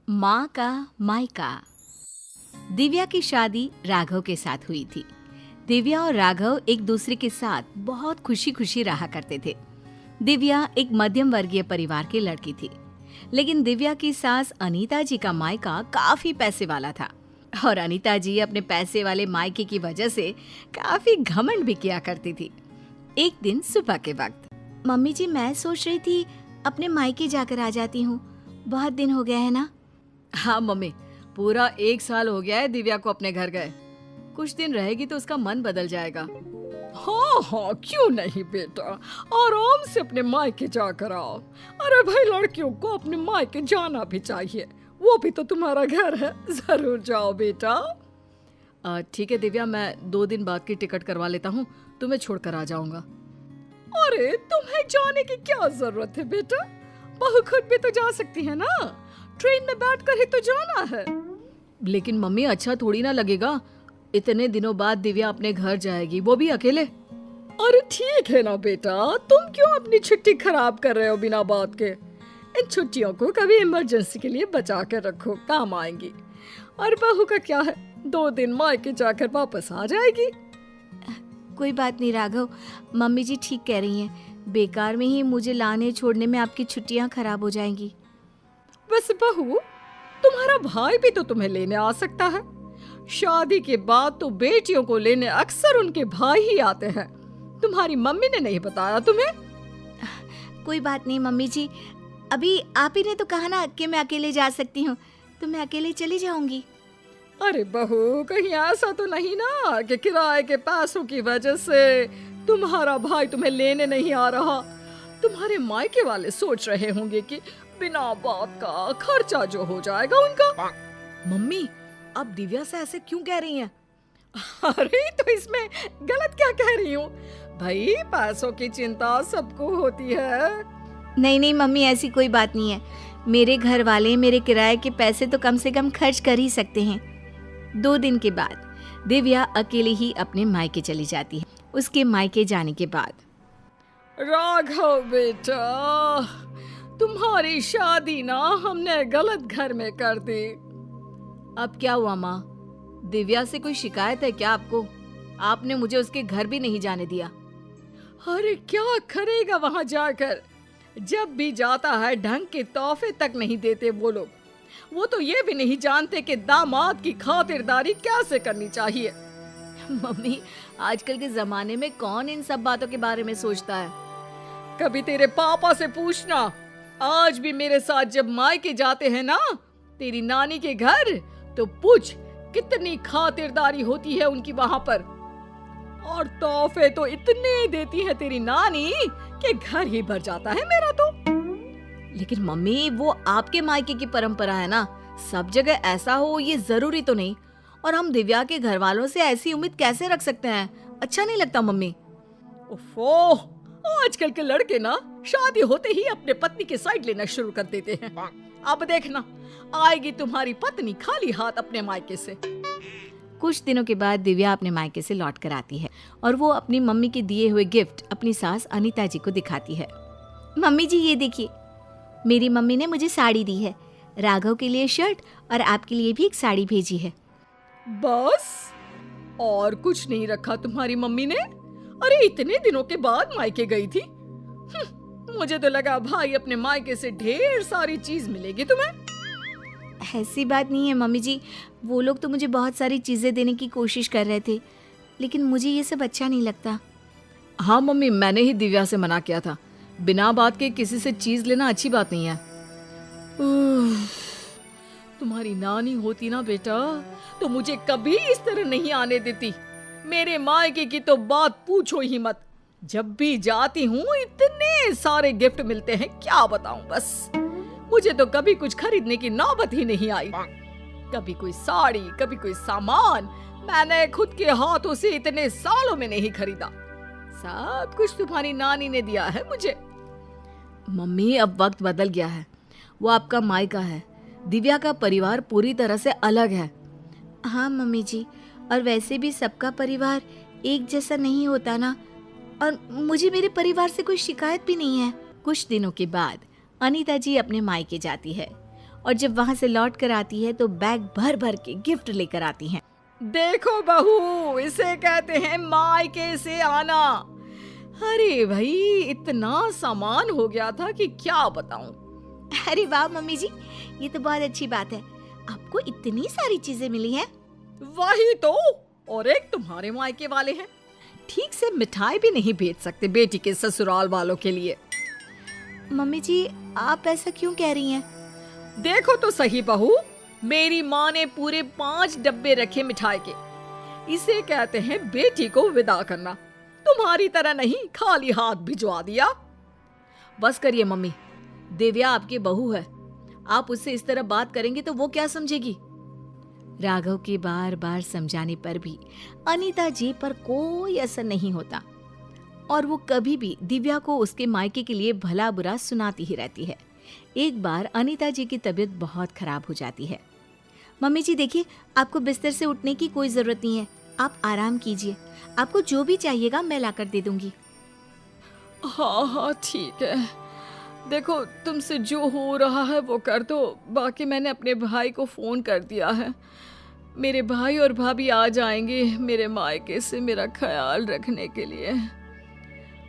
माँ का मायका। दिव्या की शादी राघव के साथ हुई थी। दिव्या और राघव एक दूसरे के साथ बहुत खुशी खुशी रहा करते थे। दिव्या एक मध्यम वर्गीय परिवार की लड़की थी, लेकिन दिव्या की सास अनीता जी का मायका काफी पैसे वाला था और अनीता जी अपने पैसे वाले मायके की वजह से काफी घमंड भी किया करती थी। एक दिन सुबह के वक्त, मम्मी जी मैं सोच रही थी अपने मायके जाकर आ जाती हूँ, बहुत दिन हो गया है ना। हाँ मम्मी, पूरा 1 साल हो गया है दिव्या को अपने घर गए। कुछ दिन रहेगी तो उसका मन बदल जाएगा। हाँ हाँ, क्यों नहीं बेटा, आराम से अपने मायके जाकर आओ। अरे भाई, लड़कियों को अपने मायके जाना भी चाहिए, वो भी तो तुम्हारा घर है, जरूर जाओ बेटा। ठीक है दिव्या, मैं 2 दिन बाद की टिकट करवा लेता हूँ, तुम्हें छोड़कर आ जाऊंगा। अरे तुम्हें जाने की क्या जरूरत है बेटा, बहू खुद भी तो जा सकती है ना, ट्रेन में बैठकर ही तो जाना है। लेकिन मम्मी अच्छा थोड़ी ना लगेगा, इतने दिनों बाद दिव्या अपने घर जाएगी, वो भी अकेले। अरे ठीक है ना बेटा, तुम क्यों अपनी छुट्टी खराब कर रहे हो बिना बात के। इन छुट्टियों को कभी इमरजेंसी के लिए बचा कर रखो, काम आएंगी। और बहू का क्या है, 2 दिन मायके जाकर वापस आ जाएगी। कोई बात नहीं राघव, मम्मी जी ठीक कह रही हैं, बेकार में ही मुझे लाने छोड़ने में आपकी छुट्टियां खराब हो जाएंगी। वैसे बहू, तुम्हारा भाई भी तो तुम्हें लेने आ सकता है। शादी के बाद तो बेटियों को लेने अक्सर उनके भाई ही आते हैं। तुम्हारी मम्मी ने नहीं बताया तुम्हें? कोई बात नहीं मम्मी जी, अभी आप ही ने तो कहा ना कि मैं अकेले जा सकती हूँ, तो मैं अकेले चली जाऊंगी। अरे बहू, कहीं ऐसा तो नहीं ना कि किराए के पैसों की वजह से तुम्हारा भाई तुम्हें लेने नहीं आ रहा। तुम्हारे मायके वाले सोच रहे होंगे कि बिना बात का खर्चा जो हो जाएगा उनका। मम्मी, आप दिव्या से ऐसे क्यों कह रही हैं? अरे तो इसमें गलत क्या कह रही हूँ भाई, पैसों की चिंता सबको होती है। नहीं नहीं मम्मी, ऐसी कोई बात नहीं है। मेरे घर वाले मेरे किराए के पैसे तो कम से कम खर्च कर ही सकते हैं। 2 दिन के बाद दिव्या अकेले ही अपने मायके चली जाती है। उसके मायके जाने के बाद, राघव बेटा, तुम्हारी शादी ना हमने गलत घर में कर दी। अब क्या हुआ माँ? दिव्या से कोई शिकायत है क्या आपको? आपने मुझे उसके घर भी नहीं जाने दिया। अरे क्या करेगा वहां जाकर, जब भी जाता है ढंग के तोहफे तक नहीं देते वो लोग। वो तो ये भी नहीं जानते कि दामाद की खातिरदारी कैसे करनी चाहिए। मम्मी, आजकल के जमाने में कौन इन सब बातों के बारे में सोचता है? कभी तेरे पापा से पूछना, आज भी मेरे साथ जब मायके जाते हैं ना तेरी नानी के घर, तो पूछ कितनी खातिरदारी होती है उनकी वहां पर। और तोहफे तो इतने देती है तेरी नानी कि घर ही भर जाता है मेरा तो। लेकिन मम्मी, वो आपके मायके की परंपरा है ना, सब जगह ऐसा हो ये जरूरी तो नहीं। और हम दिव्या के घर वालों से ऐसी उम्मीद कैसे रख सकते हैं? अच्छा नहीं लगता मम्मी। ओफो, आजकल के लड़के ना शादी होते ही अपने पत्नी की साइड लेना शुरू कर देते हैं। अब देखना, आएगी तुम्हारी पत्नी खाली हाथ अपने मायके से। कुछ दिनों के बाद दिव्या अपने मायके से लौट कर आती है और वो अपनी मम्मी के दिए हुए गिफ्ट अपनी सास अनीता जी को दिखाती है। मम्मी जी ये देखिए, मेरी मम्मी ने मुझे साड़ी दी है, राघव के लिए शर्ट और आपके लिए भी एक साड़ी भेजी है। बस और कुछ नहीं रखा तुम्हारी मम्मी ने? अरे इतने दिनों के बाद मायके गई थी। मुझे तो लगा भाई अपने मायके से ढेर सारी चीज मिलेगी तुम्हें। ऐसी बात नहीं है मम्मी जी, वो लोग तो मुझे बहुत सारी चीजें देने की कोशिश कर रहे थे, लेकिन मुझे ये सब अच्छा नहीं लगता। हाँ मम्मी, मैंने ही दिव्या से मना किया था, बिना बात के किसी से चीज लेना अच्छी बात नहीं है। तुम्हारी नानी होती ना बेटा तो मुझे कभी इस तरह नहीं आने देती। मेरे मायके की तो बात पूछो ही मत, जब भी जाती हूँ इतने सारे गिफ्ट मिलते हैं, क्या बताऊं। बस मुझे तो कभी कुछ खरीदने की नौबत ही नहीं आई। कभी कोई साड़ी, कभी कोई सामान मैंने खुद के हाथों से इतने सालों में नहीं खरीदा। सब कुछ तुम्हारी नानी ने दिया है मुझे। मम्मी, अब वक्त बदल गया है, वो आपका मायका है, दिव्या का परिवार पूरी तरह से अलग है। हाँ मम्मी जी, और वैसे भी सबका परिवार एक जैसा नहीं होता ना, और मुझे मेरे परिवार से कोई शिकायत भी नहीं है। कुछ दिनों के बाद अनीता जी अपने मायके जाती है और जब वहाँ से लौट कर आती है तो बैग भर भर के गिफ्ट लेकर आती हैं। देखो बहू, इसे कहते हैं मायके से आना। अरे भाई, इतना सामान हो गया था कि क्या बताऊं। अरे वाह मम्मी जी, ये तो बहुत अच्छी बात है, आपको इतनी सारी चीजें मिली हैं। वही तो, और एक तुम्हारे मायके वाले हैं, ठीक से मिठाई भी नहीं भेज सकते बेटी के ससुराल वालों के लिए। मम्मी जी, आप ऐसा क्यों कह रही हैं? देखो तो सही बहू, मेरी माँ ने पूरे 5 डब्बे रखे मिठाई के। इसे कहते हैं बेटी को विदा करना। तुम्हारी तरह नहीं खाली हाथ भिजवा दिया। बस करिए मम्मी, दिव्या आपकी बहू है, आप उससे इस तरह बात करेंगे तो वो क्या समझेगी। राघव के बार बार समझाने पर भी अनीता जी पर कोई असर नहीं होता और वो कभी भी दिव्या को उसके मायके के लिए भला बुरा सुनाती ही रहती है। एक बार अनीता जी की तबीयत बहुत खराब हो जाती है। मम्मी जी देखिए, आपको बिस्तर से उठने की कोई जरूरत नहीं है, आप आराम कीजिए, आपको जो भी चाहिएगा मैं लाकर दे दूंगी। हाँ हाँ ठीक है, देखो तुमसे जो हो रहा है वो कर दो। बाकी मैंने अपने भाई को फोन कर दिया है, मेरे भाई और भाभी आ जाएंगे मेरे मायके से मेरा ख्याल रखने के लिए।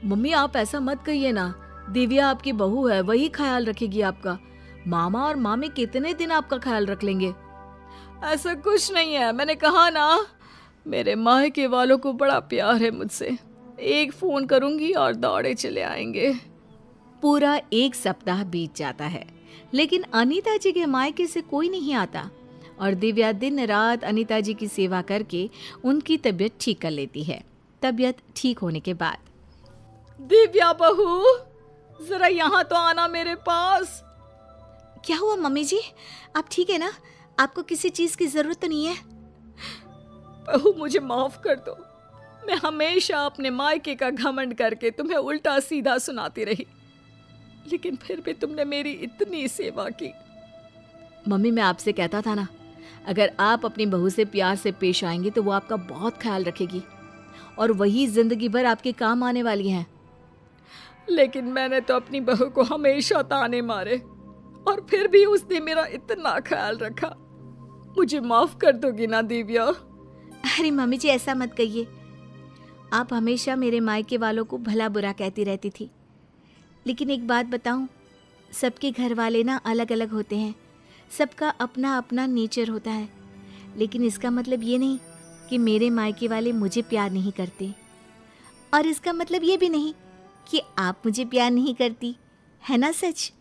मम्मी आप ऐसा मत कहिए ना, दिव्या आपकी बहू है, वही ख्याल रखेगी आपका। मामा और मामी कितने दिन आपका ख्याल रख लेंगे। ऐसा कुछ नहीं है, मैंने कहा ना, मेरे मायके वालों को बड़ा प्यार है मुझसे। एक फोन करूंगी और दौड़े चले आएंगे। पूरा 1 सप्ताह बीत जाता है, लेकिन अनीता जी के मायके से कोई नहीं आता और दिव्या दिन रात अनीता जी की सेवा करके उनकी तबीयत ठीक कर लेती है। तबीयत ठीक होने के बाद, दिव्या बहू, जरा यहाँ तो आना मेरे पास। क्या हुआ मम्मी जी, आप ठीक है ना? आपको किसी चीज की जरूरत तो नहीं है? बहू मुझे माफ कर दो, मैं हमेशा अपने मायके का घमंड करके तुम्हें उल्टा सीधा सुनाती रही, लेकिन फिर भी तुमने मेरी इतनी सेवा की। मम्मी मैं आपसे कहता था ना, अगर आप अपनी बहू से प्यार से पेश आएंगे तो वो आपका बहुत ख्याल रखेगी और वही जिंदगी भर आपके काम आने वाली हैं। लेकिन मैंने तो अपनी बहू को हमेशा ताने मारे और फिर भी उसने मेरा इतना ख्याल रखा। मुझे माफ कर दोगी ना दिव्या? अरे मम्मी जी ऐसा मत कहिए, आप हमेशा मेरे मायके वालों को भला बुरा कहती रहती थी, लेकिन एक बात बताऊं, सबके घर वाले ना अलग अलग होते हैं, सबका अपना अपना नेचर होता है, लेकिन इसका मतलब ये नहीं कि मेरे मायके वाले मुझे प्यार नहीं करते, और इसका मतलब ये भी नहीं कि आप मुझे प्यार नहीं करती, है ना सच?